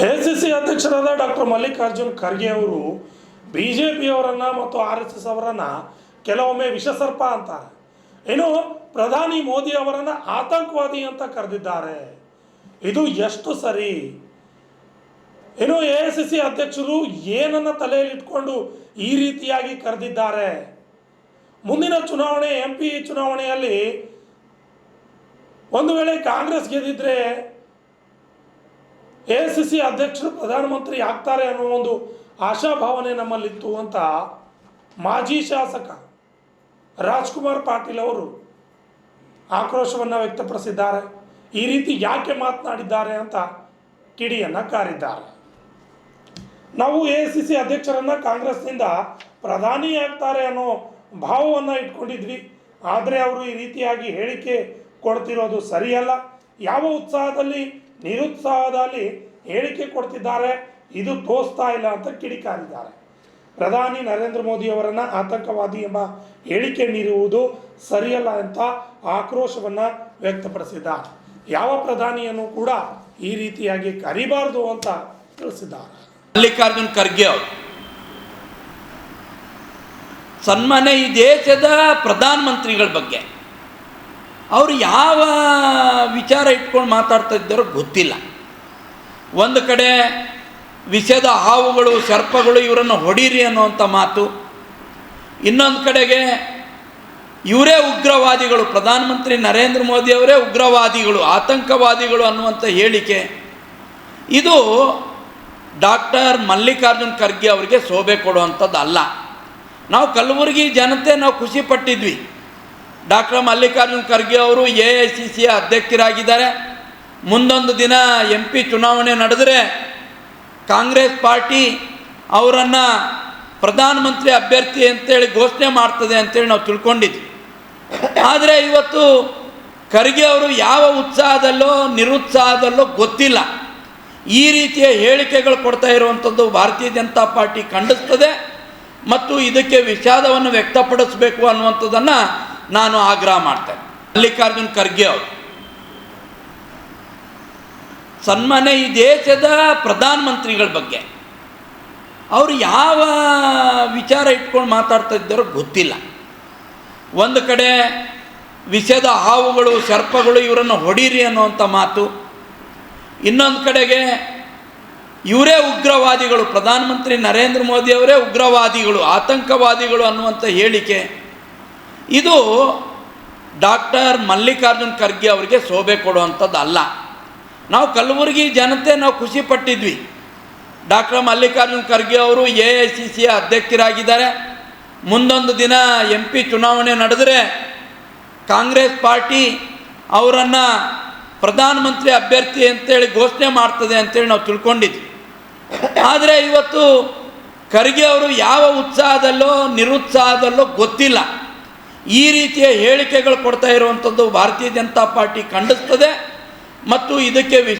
ACC ಅಧ್ಯಕ್ಷರಾದ doctor Mallikarjun Kharge ಅವರು ಬಿಜೆಪಿಯವರನ್ನು ಮತ್ತು RSS ಅವರನ್ನು ಕೆಲವೊಮ್ಮೆ ವಿಷಸರ್ಪ ಅಂತಾರೆ. ಇನ್ನು ಪ್ರಧಾನಿ ಮೋದಿ ಅವರನ್ನು ಆತಂಕವಾದಿ ಅಂತ ಕರೆದಿದ್ದಾರೆ. ಇದು ಎಷ್ಟು ಸರಿ? ಇನ್ನು AICC ಅಧ್ಯಕ್ಷರು ಏನನ್ನು ತಲೆಯಲ್ಲಿಟ್ಕೊಂಡು ಈ ರೀತಿಯಾಗಿ ಕರೆದಿದ್ದಾರೆ? ಮುಂದಿನ ಚುನಾವಣೆ MP ಚುನಾವಣೆಯಲ್ಲಿ ಒಂದು ವೇಳೆ ಕಾಂಗ್ರೆಸ್ ಗೆದ್ದಿದ್ರೆ AICC ಅಧ್ಯಕ್ಷರು ಪ್ರಧಾನಮಂತ್ರಿ ಆಗ್ತಾರೆ ಅನ್ನೋ ಒಂದು ಆಶಾಭಾವನೆ ನಮ್ಮಲ್ಲಿತ್ತು ಅಂತ ಮಾಜಿ ಶಾಸಕ ರಾಜ್ಕುಮಾರ್ ಪಾಟೀಲ್ ಅವರು ಆಕ್ರೋಶವನ್ನು ವ್ಯಕ್ತಪಡಿಸಿದ್ದಾರೆ. ಈ ರೀತಿ ಯಾಕೆ ಮಾತನಾಡಿದ್ದಾರೆ ಅಂತ ಕಿಡಿಯನ್ನು ಕಾರಿದ್ದಾರೆ. ನಾವು AICC ಅಧ್ಯಕ್ಷರನ್ನು ಕಾಂಗ್ರೆಸ್ನಿಂದ ಪ್ರಧಾನಿ ಆಗ್ತಾರೆ ಅನ್ನೋ ಭಾವವನ್ನು ಇಟ್ಕೊಂಡಿದ್ವಿ. ಆದರೆ ಅವರು ಈ ರೀತಿಯಾಗಿ ಹೇಳಿಕೆ ಕೊಡ್ತಿರೋದು ಸರಿಯಲ್ಲ. ಯಾವ ಉತ್ಸಾಹದಲ್ಲಿ ನಿರುತ್ಸಾಹದಲ್ಲಿ ಹೇಳಿಕೆ ಕೊಡ್ತಿದ್ದಾರೆ, ಇದು ತೋರಿಸ್ತಾ ಇಲ್ಲ ಅಂತ ಕಿಡಿಕಾರಿದ್ದಾರೆ. ಪ್ರಧಾನಿ ನರೇಂದ್ರ ಮೋದಿ ಅವರನ್ನು ಆತಂಕವಾದಿ ಎಂಬ ಹೇಳಿಕೆ ನೀಡುವುದು ಸರಿಯಲ್ಲ ಅಂತ ಆಕ್ರೋಶವನ್ನು ವ್ಯಕ್ತಪಡಿಸಿದ್ದಾರೆ. ಯಾವ ಪ್ರಧಾನಿಯನ್ನು ಕೂಡ ಈ ರೀತಿಯಾಗಿ ಕರಿಬಾರದು ಅಂತ ತಿಳಿಸಿದ್ದಾರೆ. ಮಲ್ಲಿಕಾರ್ಜುನ್ ಖರ್ಗೆ ಅವರು ಸನ್ಮಾನ್ಯ ಈ ದೇಶದ ಪ್ರಧಾನಮಂತ್ರಿಗಳ ಬಗ್ಗೆ ಅವರು ಯಾವ ವಿಚಾರ ಇಟ್ಕೊಂಡು ಮಾತಾಡ್ತಾ ಇದ್ದಾರೋ ಗೊತ್ತಿಲ್ಲ. ಒಂದು ಕಡೆ ವಿಷದ ಹಾವುಗಳು ಸರ್ಪಗಳು ಇವರನ್ನು ಹೊಡೀರಿ ಅನ್ನುವಂಥ ಮಾತು, ಇನ್ನೊಂದು ಕಡೆಗೆ ಇವರೇ ಉಗ್ರವಾದಿಗಳು, ಪ್ರಧಾನಮಂತ್ರಿ ನರೇಂದ್ರ ಮೋದಿ ಅವರೇ ಉಗ್ರವಾದಿಗಳು, ಆತಂಕವಾದಿಗಳು ಅನ್ನುವಂಥ ಹೇಳಿಕೆ. ಇದು ಡಾಕ್ಟರ್ ಮಲ್ಲಿಕಾರ್ಜುನ್ ಖರ್ಗೆ ಅವರಿಗೆ ಶೋಭೆ ಕೊಡುವಂಥದ್ದು ಅಲ್ಲ. ನಾವು ಕಲಬುರಗಿ ಜನತೆ ನಾವು ಖುಷಿ ಪಟ್ಟಿದ್ವಿ. ಡಾಕ್ಟರ್ ಮಲ್ಲಿಕಾರ್ಜುನ್ ಖರ್ಗೆ ಅವರು AICC ಅಧ್ಯಕ್ಷರಾಗಿದ್ದಾರೆ. ಮುಂದೊಂದು ದಿನ MP ಚುನಾವಣೆ ನಡೆದರೆ ಕಾಂಗ್ರೆಸ್ ಪಾರ್ಟಿ ಅವರನ್ನು ಪ್ರಧಾನಮಂತ್ರಿ ಅಭ್ಯರ್ಥಿ ಅಂತೇಳಿ ಘೋಷಣೆ ಮಾಡ್ತದೆ ಅಂತೇಳಿ ನಾವು ತಿಳ್ಕೊಂಡಿದ್ವಿ. ಆದರೆ ಇವತ್ತು ಖರ್ಗೆ ಅವರು ಯಾವ ಉತ್ಸಾಹದಲ್ಲೋ ನಿರುತ್ಸಾಹದಲ್ಲೋ ಗೊತ್ತಿಲ್ಲ, ಈ ರೀತಿಯ ಹೇಳಿಕೆಗಳು ಕೊಡ್ತಾ ಇರುವಂಥದ್ದು ಭಾರತೀಯ ಜನತಾ ಪಾರ್ಟಿ ಖಂಡಿಸ್ತದೆ ಮತ್ತು ಇದಕ್ಕೆ ವಿಷಾದವನ್ನು ವ್ಯಕ್ತಪಡಿಸಬೇಕು ಅನ್ನುವಂಥದ್ದನ್ನು ನಾನು ಆಗ್ರಹ ಮಾಡ್ತೇನೆ. ಮಲ್ಲಿಕಾರ್ಜುನ್ ಖರ್ಗೆ ಅವರು ಸನ್ಮಾನ್ಯ ಈ ದೇಶದ ಪ್ರಧಾನಮಂತ್ರಿಗಳ ಬಗ್ಗೆ ಅವರು ಯಾವ ವಿಚಾರ ಇಟ್ಕೊಂಡು ಮಾತಾಡ್ತಾ ಇದ್ದಾರೋ ಗೊತ್ತಿಲ್ಲ. ಒಂದು ಕಡೆ ವಿಷದ ಹಾವುಗಳು ಸರ್ಪಗಳು ಇವರನ್ನು ಹೊಡೀರಿ ಅನ್ನುವಂಥ ಮಾತು, ಇನ್ನೊಂದು ಕಡೆಗೆ ಇವರೇ ಉಗ್ರವಾದಿಗಳು, ಪ್ರಧಾನಮಂತ್ರಿ ನರೇಂದ್ರ ಮೋದಿ ಅವರೇ ಉಗ್ರವಾದಿಗಳು, ಆತಂಕವಾದಿಗಳು ಅನ್ನುವಂಥ ಹೇಳಿಕೆ. ಇದು ಡಾಕ್ಟರ್ ಮಲ್ಲಿಕಾರ್ಜುನ್ ಖರ್ಗೆ ಅವರಿಗೆ ಶೋಭೆ ಕೊಡುವಂಥದ್ದು ಅಲ್ಲ. ನಾವು ಕಲಬುರಗಿ ಜನತೆ ನಾವು ಖುಷಿ ಪಟ್ಟಿದ್ವಿ. ಡಾಕ್ಟರ್ ಮಲ್ಲಿಕಾರ್ಜುನ್ ಖರ್ಗೆ ಅವರು AICC ಅಧ್ಯಕ್ಷರಾಗಿದ್ದಾರೆ. ಮುಂದೊಂದು ದಿನ MP ಚುನಾವಣೆ ನಡೆದರೆ ಕಾಂಗ್ರೆಸ್ ಪಾರ್ಟಿ ಅವರನ್ನು ಪ್ರಧಾನಮಂತ್ರಿ ಅಭ್ಯರ್ಥಿ ಅಂತೇಳಿ ಘೋಷಣೆ ಮಾಡ್ತದೆ ಅಂತೇಳಿ ನಾವು ತಿಳ್ಕೊಂಡಿದ್ವಿ. ಆದರೆ ಇವತ್ತು ಖರ್ಗೆ ಅವರು ಯಾವ ಉತ್ಸಾಹದಲ್ಲೋ ನಿರುತ್ಸಾಹದಲ್ಲೋ ಗೊತ್ತಿಲ್ಲ, ಈ ರೀತಿಯ ಹೇಳಿಕೆಗಳು ಕೊಡ್ತಾ ಇರುವಂಥದ್ದು ಭಾರತೀಯ ಜನತಾ ಪಾರ್ಟಿ ಖಂಡಿಸ್ತದೆ ಮತ್ತು ಇದಕ್ಕೆ